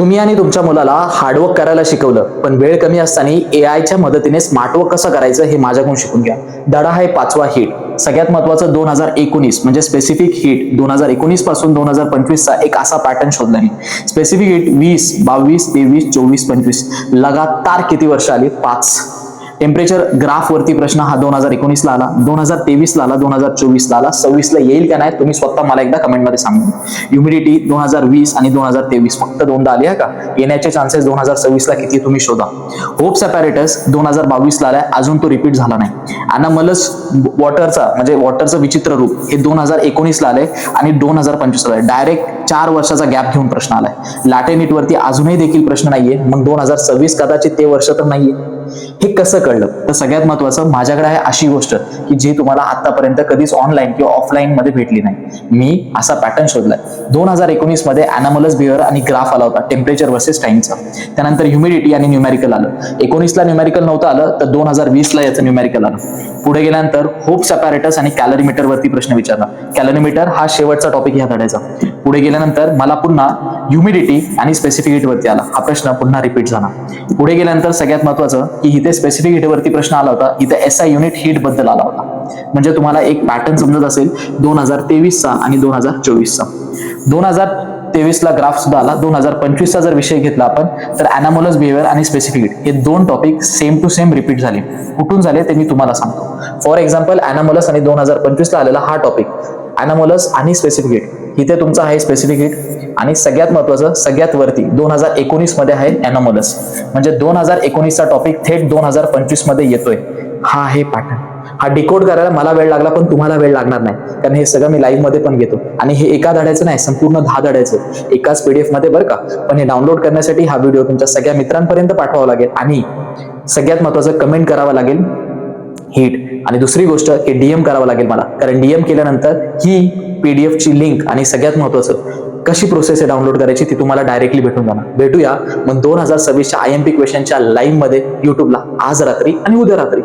तुम्ही आणि तुमच्या मुलाला हार्डवर्क करायला शिकवलं, पण वेळ कमी असताना एआयच्या मदतीने स्मार्टवर्क कसं करायचं हे माझ्याकडून शिकून घ्या. धडा आहे 5वा हिट. सगळ्यात महत्वाचं 2019 म्हणजे स्पेसिफिक हिट 2019 पासून 2025 चा एक असा पॅटर्न शोधला आहे. स्पेसिफिक हिट 20, 22, 23, 24, 25 लगातार किती वर्ष आली? 5. टेम्परेचर ग्राफ वरती प्रश्न हा 2019 ला आला, 2023 ला आला, 2024 ला आला, 26 ला येईल का नाही तुम्ही स्वतः मला एकदा कमेंट मध्ये सांगा. ह्युमिडिटी 2020 आणि 2023 फक्त दोनदा आली आहे का? येण्याचे चान्सेस 2026 ला किती तुम्ही शोधा. होप्स अपॅरेटस 2022 ला आलाय, अजून तो रिपीट झाला नाही. अनामलस वॉटरचा म्हणजे वॉटरचं विचित्र रूप हे 2019 ला आलंय आणि 2025 ला आलंय. डायरेक्ट 4 वर्षाचा गॅप घेऊन प्रश्न आलाय. लॅटेनिट वरती अजूनही देखील प्रश्न नाहीये, मग 2026 कदाचित ते वर्ष तर नाहीये. हे कसं कळलं? तर सगळ्यात महत्वाचं माझ्याकडे आहे अशी गोष्ट की जी तुम्हाला आतापर्यंत कधीच ऑनलाईन किंवा ऑफलाईन मध्ये भेटली नाही. मी असा पॅटर्न शोधलाय. 2019 मध्ये अॅनामलस बिहेवियर आणि ग्राफ आला होता टेम्परेचर वर्सेस टाइमचा. त्यानंतर ह्युमिडिटी आणि न्यूमेरिकल आलं. 19 ला न्यूमेरिकल नव्हतं आलं तर 2020 ला याचं न्यूमेरिकल आलं. पुढे गेल्यानंतर होप्स अपॅरेटस आणि कॅलरीमीटर वरती प्रश्न विचारला. कॅलरीमीटर हा शेवटचा टॉपिक ह्या धड्याचा. पुढे गेल्यानंतर मला पुन्हा ह्युमिडिटी आणि स्पेसिफिक हिट वरती आला. हा प्रश्न पुन्हा रिपीट झाला. पुढे गेल्यानंतर सगळ्यात महत्वाचं की इथे स्पेसिफिक हिट वरती प्रश्न आला होता, इथे एसआय युनिट हीट बद्दल आला होता. म्हणजे तुम्हाला एक पॅटर्न समजत असेल 2023 चा आणि 2024 चा. 2023 ला ग्राफ सुद्धा आला. 2025 चा जर विषय घेतला आपण तर अॅनामोलस बिहेवियर आणि स्पेसिफिक हिट हे दोन topic same to same repeat झाले. कुठून झाले ते मी तुम्हाला सांगतो. फॉर एक्झाम्पल अॅनामोलस आणि 2025 ला आलेला हा टॉपिक अॅनामोलस आणि स्पेसिफिक हिट इथे तुमचा आहे स्पेसिफिक हिट आणि सगळ्यात महत्वाचं सगळ्यात वरती 2019 मध्ये आहे अॅनामोलस. म्हणजे 2019 चा टॉपिक थेट 2025 मध्ये येतोय. हा आहे पॅटर्न. हा डिकोड करायला मला वेळ लागला पण तुम्हाला वेळ लागणार नाही, कारण हे सगळं मी लाईव्ह मध्ये पण घेतो आणि हे एका धड्याचं नाही, संपूर्ण 10 धड्याचं एकाच पीडीएफ मध्ये बरं का. पण हे डाउनलोड करण्यासाठी हा व्हिडिओ तुमच्या सगळ्या मित्रांपर्यंत पाठवावा लागेल आणि सगळ्यात महत्वाचं कमेंट करावं लागेल हिट. आणि दुसरी गोष्ट की डीएम करावं लागेल मला, कारण डीएम केल्यानंतर ही पीडीएफ ची लिंक आणि सगळ्यात महत्वाचं कशी प्रोसेस आहे डाउनलोड करायची ती तुम्हाला डायरेक्टली भेटून जाणार. भेटूया मग 2026 च्या IMP क्वेश्चनच्या लाईव्ह मध्ये युट्यूबला आज रात्री आणि उद्या रात्री.